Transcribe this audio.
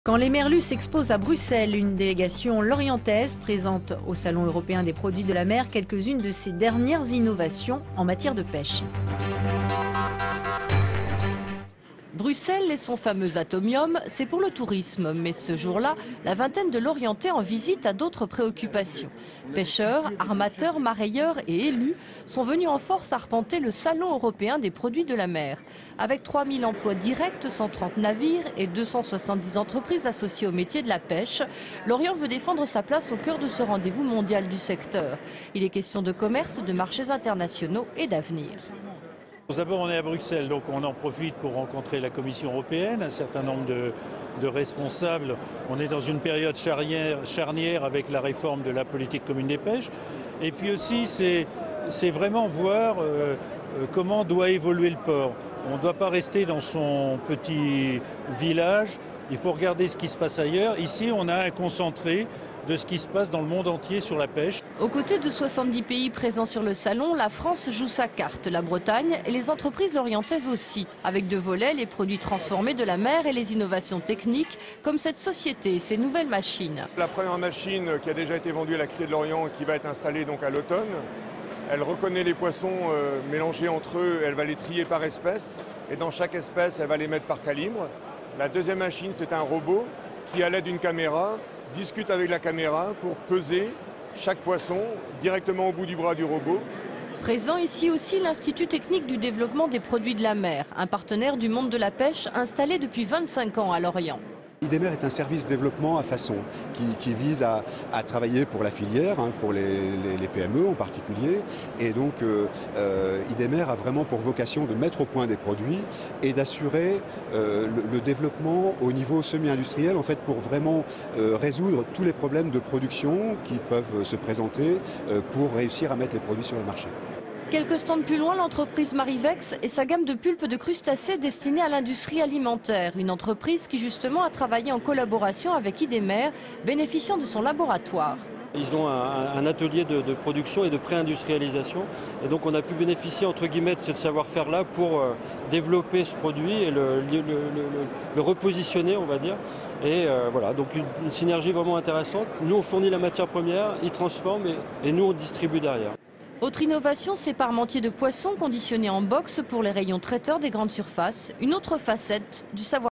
Quand les Merlus s'exposent à Bruxelles, une délégation lorientaise présente au Salon européen des produits de la mer quelques-unes de ses dernières innovations en matière de pêche. Bruxelles et son fameux atomium, c'est pour le tourisme. Mais ce jour-là, la vingtaine de Lorientais en visite a d'autres préoccupations. Pêcheurs, armateurs, marailleurs et élus sont venus en force arpenter le Salon européen des produits de la mer. Avec 3000 emplois directs, 130 navires et 270 entreprises associées au métier de la pêche, Lorient veut défendre sa place au cœur de ce rendez-vous mondial du secteur. Il est question de commerce, de marchés internationaux et d'avenir. D'abord, on est à Bruxelles, donc on en profite pour rencontrer la Commission européenne, un certain nombre de responsables. On est dans une période charnière avec la réforme de la politique commune des pêches. Et puis aussi, c'est vraiment voir comment doit évoluer le port. On ne doit pas rester dans son petit village, il faut regarder ce qui se passe ailleurs. Ici, on a un concentré de ce qui se passe dans le monde entier sur la pêche. Aux côtés de 70 pays présents sur le salon, la France joue sa carte, la Bretagne et les entreprises lorientaises aussi. Avec deux volets, les produits transformés de la mer et les innovations techniques, comme cette société et ses nouvelles machines. La première machine qui a déjà été vendue à la Criée de Lorient et qui va être installée donc à l'automne, elle reconnaît les poissons mélangés entre eux, elle va les trier par espèce et dans chaque espèce, elle va les mettre par calibre. La deuxième machine, c'est un robot qui, à l'aide d'une caméra, discute avec la caméra pour peser chaque poisson directement au bout du bras du robot. Présent ici aussi l'Institut technique du développement des produits de la mer, un partenaire du monde de la pêche installé depuis 25 ans à Lorient. IDEMER est un service développement à façon qui vise à travailler pour la filière, pour les PME en particulier. Et donc IDEMER a vraiment pour vocation de mettre au point des produits et d'assurer le développement au niveau semi-industriel, en fait, pour vraiment résoudre tous les problèmes de production qui peuvent se présenter pour réussir à mettre les produits sur le marché. Quelques stands plus loin, l'entreprise Marivex et sa gamme de pulpes de crustacés destinée à l'industrie alimentaire. Une entreprise qui justement a travaillé en collaboration avec IDEMER, bénéficiant de son laboratoire. Ils ont un atelier de production et de pré-industrialisation. Et donc on a pu bénéficier entre guillemets de ce savoir-faire-là pour développer ce produit et le repositionner, on va dire. Et voilà, donc une synergie vraiment intéressante. Nous on fournit la matière première, ils transforment et nous on distribue derrière. Autre innovation, ces parmentiers de poissons conditionnés en box pour les rayons traiteurs des grandes surfaces. Une autre facette du savoir.